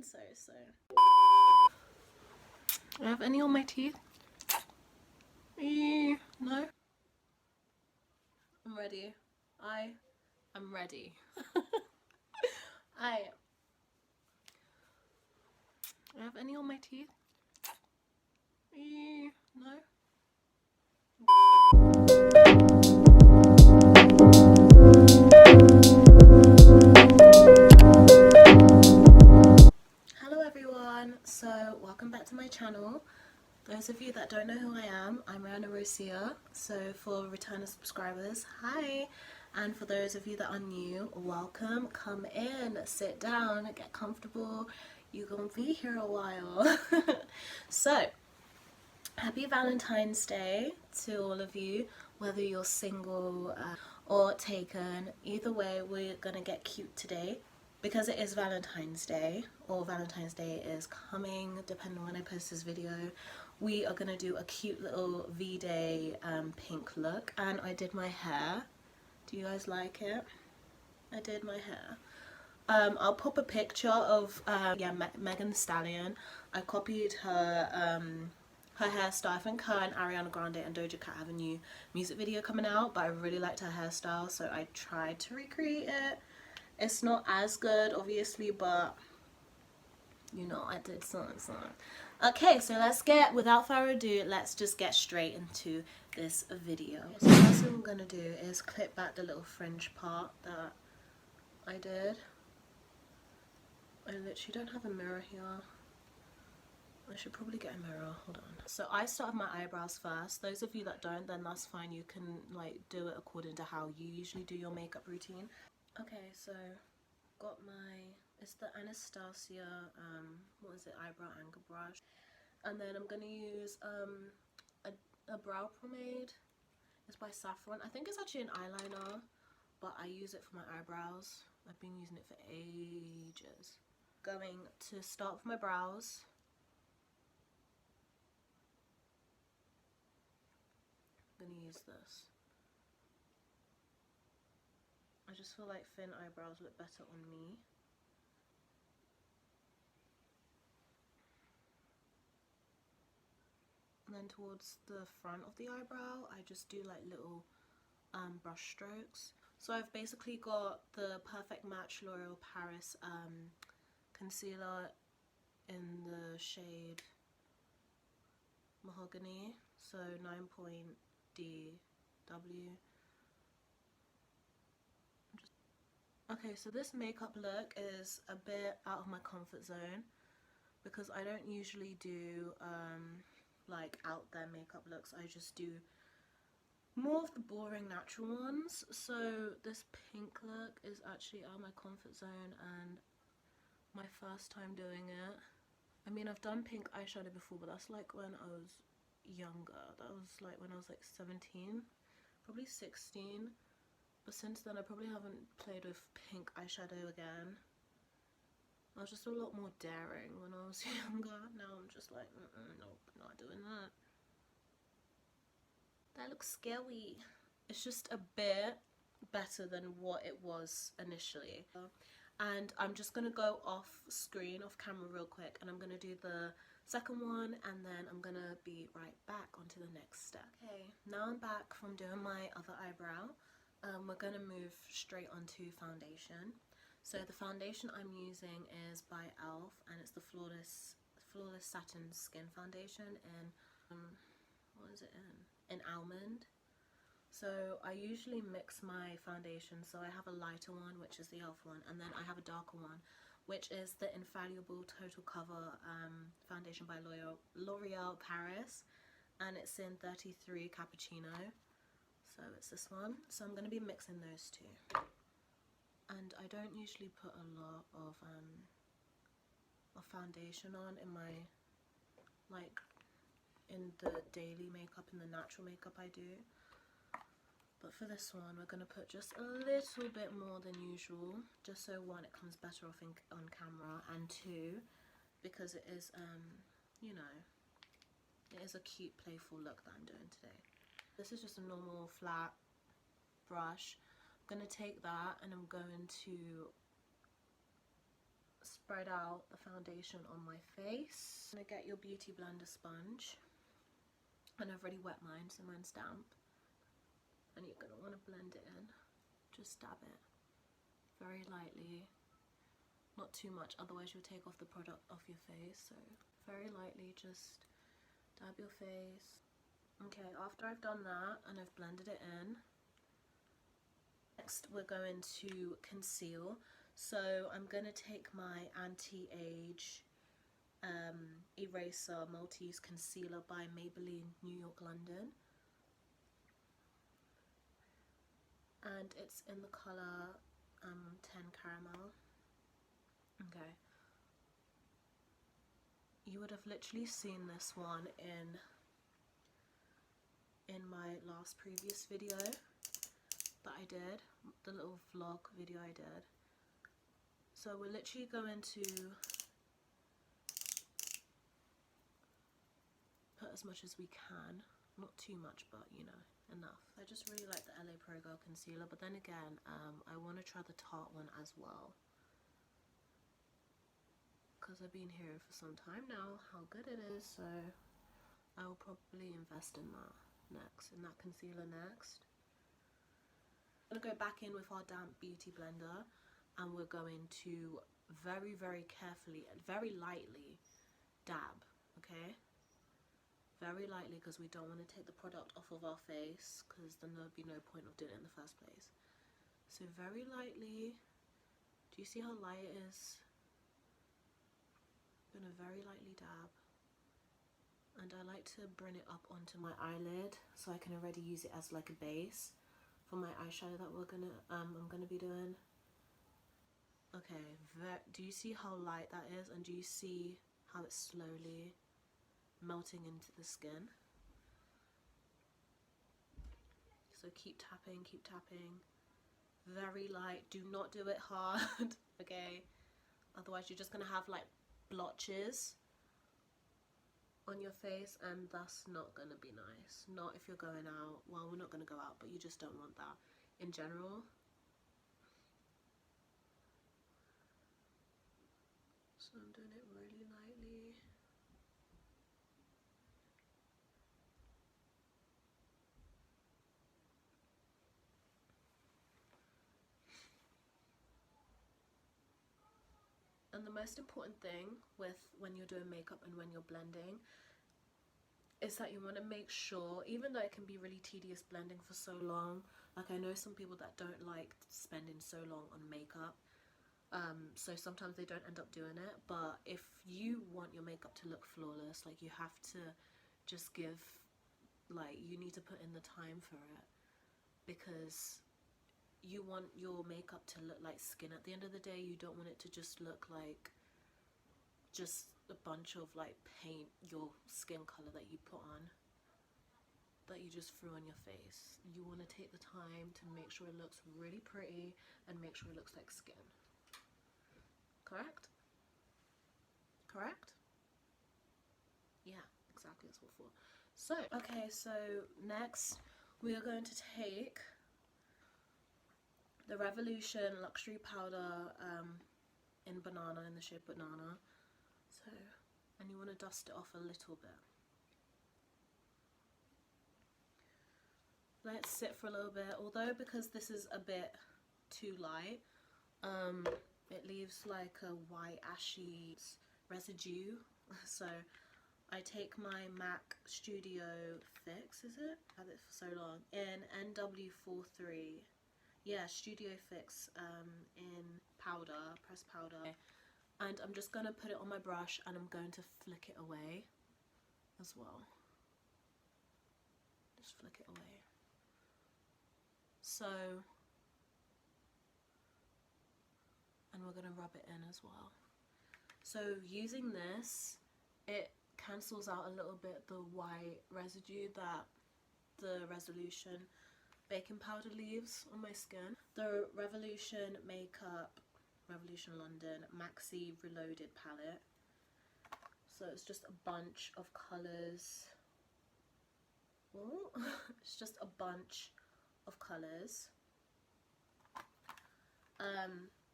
said so, so. Do I have any on my teeth? No? I'm ready. I'm ready. I have any on my teeth? No? Hello everyone, so welcome back to my channel. Those of you that don't know who I am, I'm Rihanna Rosia. So for returning subscribers, hi. And for those of you that are new, welcome. Come in, sit down, get comfortable. You're gonna be here a while. So, happy Valentine's Day to all of you, whether you're single or taken. Either way, we're gonna get cute today. Because it is Valentine's Day, or Valentine's Day is coming, depending on when I post this video, we are going to do a cute little V-Day pink look. And I did my hair. Do you guys like it? I did my hair. I'll pop a picture of Megan Thee Stallion. I copied her her hairstyle. I think her and Ariana Grande and Doja Cat have a new music video coming out, but I really liked her hairstyle, so I tried to recreate it. It's not as good, obviously, but you know, I did something. Okay, so without further ado, let's just get straight into this video. So the first thing I'm gonna do is clip back the little fringe part that I did. I literally don't have a mirror here. I should probably get a mirror, hold on. So I started my eyebrows first. Those of you that don't, then that's fine. You can like do it according to how you usually do your makeup routine. Okay, so got it's the Anastasia, what is it, eyebrow angle brush. And then I'm gonna use a brow pomade. It's by Saffron. I think it's actually an eyeliner, but I use it for my eyebrows. I've been using it for ages. Going to start with my brows. I'm gonna use this. I just feel like thin eyebrows look better on me. And then towards the front of the eyebrow, I just do like little brush strokes. So I've basically got the Perfect Match L'Oreal Paris concealer in the shade Mahogany, so 9.DW. Okay, so this makeup look is a bit out of my comfort zone because I don't usually do like out there makeup looks. I just do more of the boring natural ones. So this pink look is actually out of my comfort zone and my first time doing it. I mean, I've done pink eyeshadow before, but that's like when I was younger. That was like when I was like 17, probably 16. But since then I probably haven't played with pink eyeshadow again. I was just a lot more daring when I was younger. Now I'm just like, nope, not doing that. That looks scary. It's just a bit better than what it was initially. And I'm just gonna go off screen, off camera real quick, and I'm gonna do the second one, and then I'm gonna be right back onto the next step. Okay, now I'm back from doing my other eyebrow. We're gonna move straight onto foundation. So the foundation I'm using is by e.l.f. and it's the Flawless Satin Skin Foundation in, what is it in? In Almond. So I usually mix my foundation, so I have a lighter one, which is the e.l.f. one, and then I have a darker one, which is the Infallible Total Cover foundation by L'Oreal Paris, and it's in 33 Cappuccino. So it's this one. So I'm going to be mixing those two. And I don't usually put a lot of foundation on in my, like, in the daily makeup, in the natural makeup I do. But for this one, we're going to put just a little bit more than usual, just so one, it comes better off on camera, and two, because it is, you know, it is a cute, playful look that I'm doing today. This is just a normal flat brush. I'm going to take that and I'm going to spread out the foundation on my face. I'm gonna get your beauty blender sponge, and I've already wet mine, so mine's damp, and you're gonna want to blend it in. Just dab it very lightly, not too much, otherwise you'll take off the product off your face. So very lightly, just dab your face. Okay, after I've done that and I've blended it in, next we're going to conceal. So I'm going to take my anti-age eraser multi-use concealer by Maybelline New York London, and it's in the colour 10 Caramel. Okay, you would have literally seen this one in my last previous video that I did, the little vlog video I did. So we're literally going to put as much as we can, not too much, but you know, enough. I just really like the LA Pro Girl concealer, but then again, I want to try the Tarte one as well, because I've been hearing for some time now how good it is, so I will probably invest in that next, in that concealer next. I'm going to go back in with our damp beauty blender, and we're going to very, very carefully and very lightly dab, okay? Very lightly, because we don't want to take the product off of our face, because then there would be no point of doing it in the first place. So very lightly. Do you see how light it is? I'm going to very lightly dab. And I like to bring it up onto my eyelid so I can already use it as like a base for my eyeshadow that I'm gonna be doing. Okay, do you see how light that is, and do you see how it's slowly melting into the skin? So keep tapping, very light. Do not do it hard, okay? Otherwise you're just gonna have like blotches on your face, and that's not gonna be nice. Not if you're going out. Well, we're not gonna go out, but you just don't want that in general. So I'm doing it really lightly. And the most important thing with when you're doing makeup and when you're blending is that you want to make sure, even though it can be really tedious blending for so long, like I know some people that don't like spending so long on makeup, so sometimes they don't end up doing it, but if you want your makeup to look flawless, like you have to just give, like you need to put in the time for it, because you want your makeup to look like skin at the end of the day. You don't want it to just look like just a bunch of like paint, your skin color that you put on, that you just threw on your face. You want to take the time to make sure it looks really pretty and make sure it looks like skin. Correct? Correct? Yeah, exactly, that's what for. So, okay, so next we are going to take the Revolution Luxury Powder in banana, in the shade banana. So, and you want to dust it off a little bit. Let it sit for a little bit, although because this is a bit too light, it leaves like a white ashy residue. So I take my MAC Studio Fix, is it? I've had it for so long, in NW43. Yeah, Studio Fix in powder, pressed powder. Okay. And I'm just going to put it on my brush, and I'm going to flick it away as well. Just flick it away. So, and we're going to rub it in as well. So using this, it cancels out a little bit the white residue that the Revolution baking powder leaves on my skin. The Revolution Makeup Revolution London Maxi Reloaded palette. So it's just a bunch of colours. It's just a bunch of colours.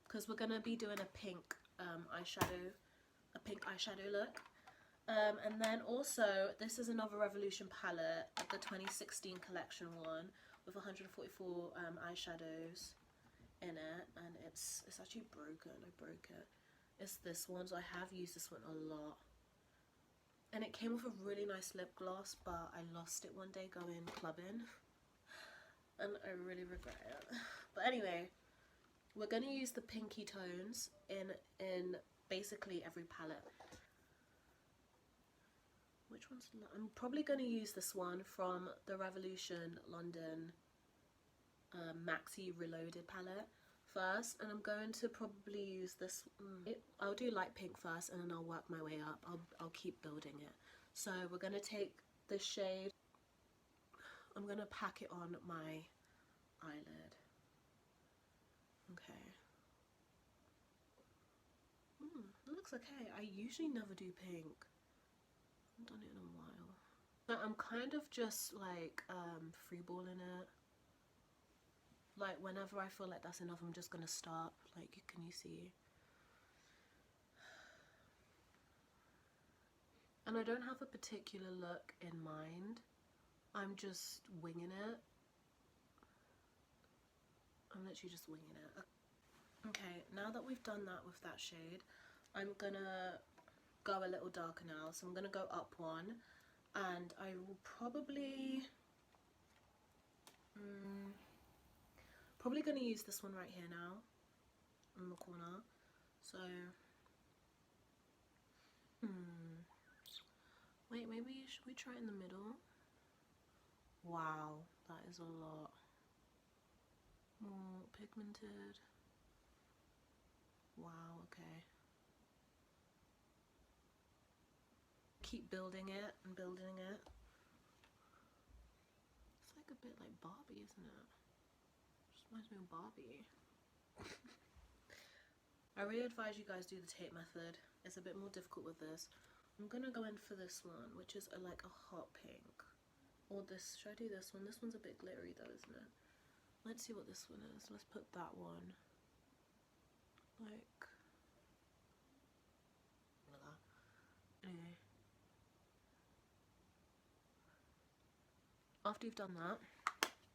Because we're going to be doing a pink eyeshadow, a pink eyeshadow look. And then also, this is another Revolution palette, the 2016 collection one, with 144 eyeshadows in it, and it's actually broken. I broke it. It's this one, so I have used this one a lot. And it came with a really nice lip gloss, but I lost it one day going clubbing. And I really regret it. But anyway, we're going to use the pinky tones in basically every palette. Which one's... I'm probably going to use this one from the Revolution London Maxi Reloaded palette first, and I'm going to probably use this. I'll do light pink first, and then I'll work my way up. I'll keep building it. So we're going to take this shade. I'm going to pack it on my eyelid. Okay. It looks okay. I usually never do pink. I haven't done it in a while. But I'm kind of just like freeballing it. Like whenever I feel like that's enough, I'm just gonna stop. Like, can you see? And I don't have a particular look in mind. I'm just winging it. I'm literally just winging it. Okay, now that we've done that with that shade, I'm gonna go a little darker now. So I'm gonna go up one, and I will probably gonna use this one right here now in the corner. So wait, maybe should we try it in the middle? Wow, that is a lot more pigmented. Wow, okay. Keep building it and building it. It's like a bit like Barbie, isn't it? Just reminds me of Barbie. I really advise you guys do the tape method. It's a bit more difficult with this. I'm gonna go in for this one, which is like a hot pink. Or this, should I do this one? This one's a bit glittery though, isn't it? Let's see what this one is. Let's put that one. Like, anyway. After you've done that,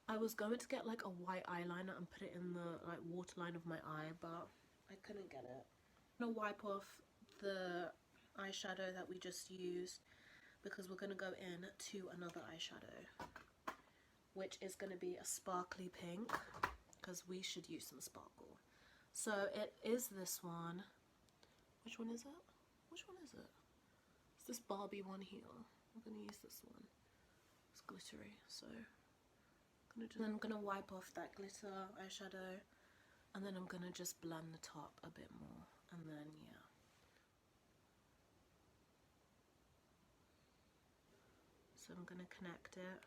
I was going to get like a white eyeliner and put it in the like waterline of my eye, but I couldn't get it. I'm gonna wipe off the eyeshadow that we just used because we're gonna go in to another eyeshadow, which is gonna be a sparkly pink because we should use some sparkle. So it is this one. Which one is it? Which one is it? It's this Barbie one here. I'm gonna use this one. It's glittery, so I'm gonna wipe off that glitter eyeshadow, and then I'm gonna just blend the top a bit more, and then yeah. So I'm gonna connect it.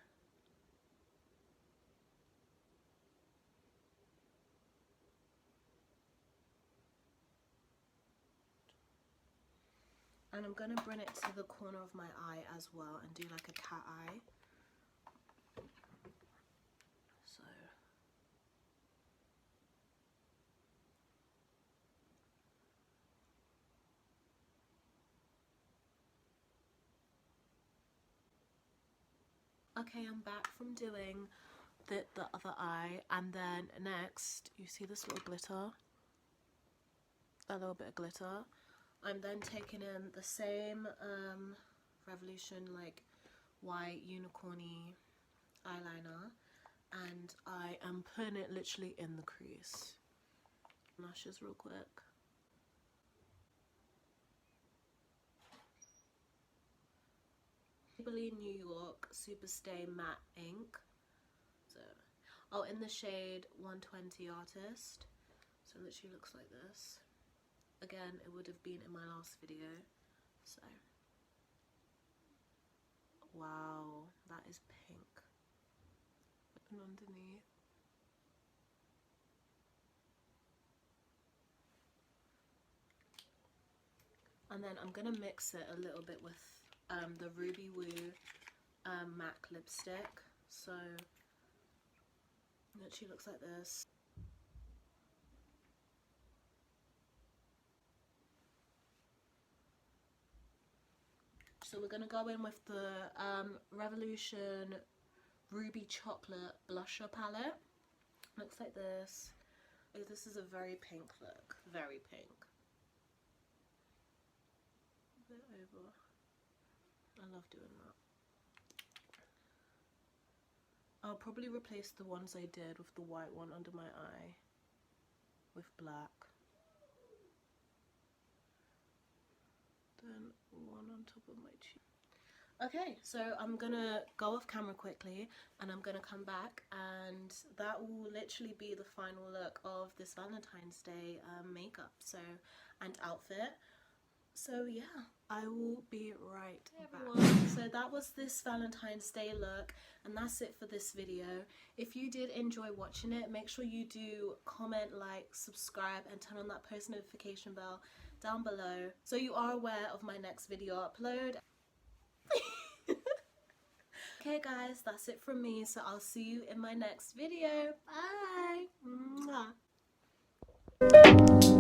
And I'm gonna bring it to the corner of my eye as well and do like a cat eye. So okay, I'm back from doing the other eye, and then next you see this little glitter, a little bit of glitter. I'm then taking in the same Revolution like white unicorny eyeliner, and I am putting it literally in the crease. Lashes real quick. Maybelline New York Superstay Matte Ink. So, oh, in the shade 120 Artist. So it literally looks like this. Again, it would have been in my last video. So, wow, that is pink. And underneath. And then I'm gonna mix it a little bit with the Ruby Woo MAC lipstick. So it actually looks like this. So we're gonna go in with the Revolution Ruby Chocolate Blusher palette. Looks like this. Oh, this is a very pink look, very pink. A bit over. I love doing that. I'll probably replace the ones I did with the white one under my eye with black. Then one on top of my cheek. Okay, so I'm gonna go off camera quickly and I'm gonna come back, and that will literally be the final look of this Valentine's Day makeup and outfit. So yeah, I will be right back. Hey everyone, so that was this Valentine's Day look, and that's it for this video. If you did enjoy watching it, make sure you do comment, like, subscribe, and turn on that post notification bell down below so you are aware of my next video upload. Okay guys, that's it from me, so I'll see you in my next video. Bye! Mwah.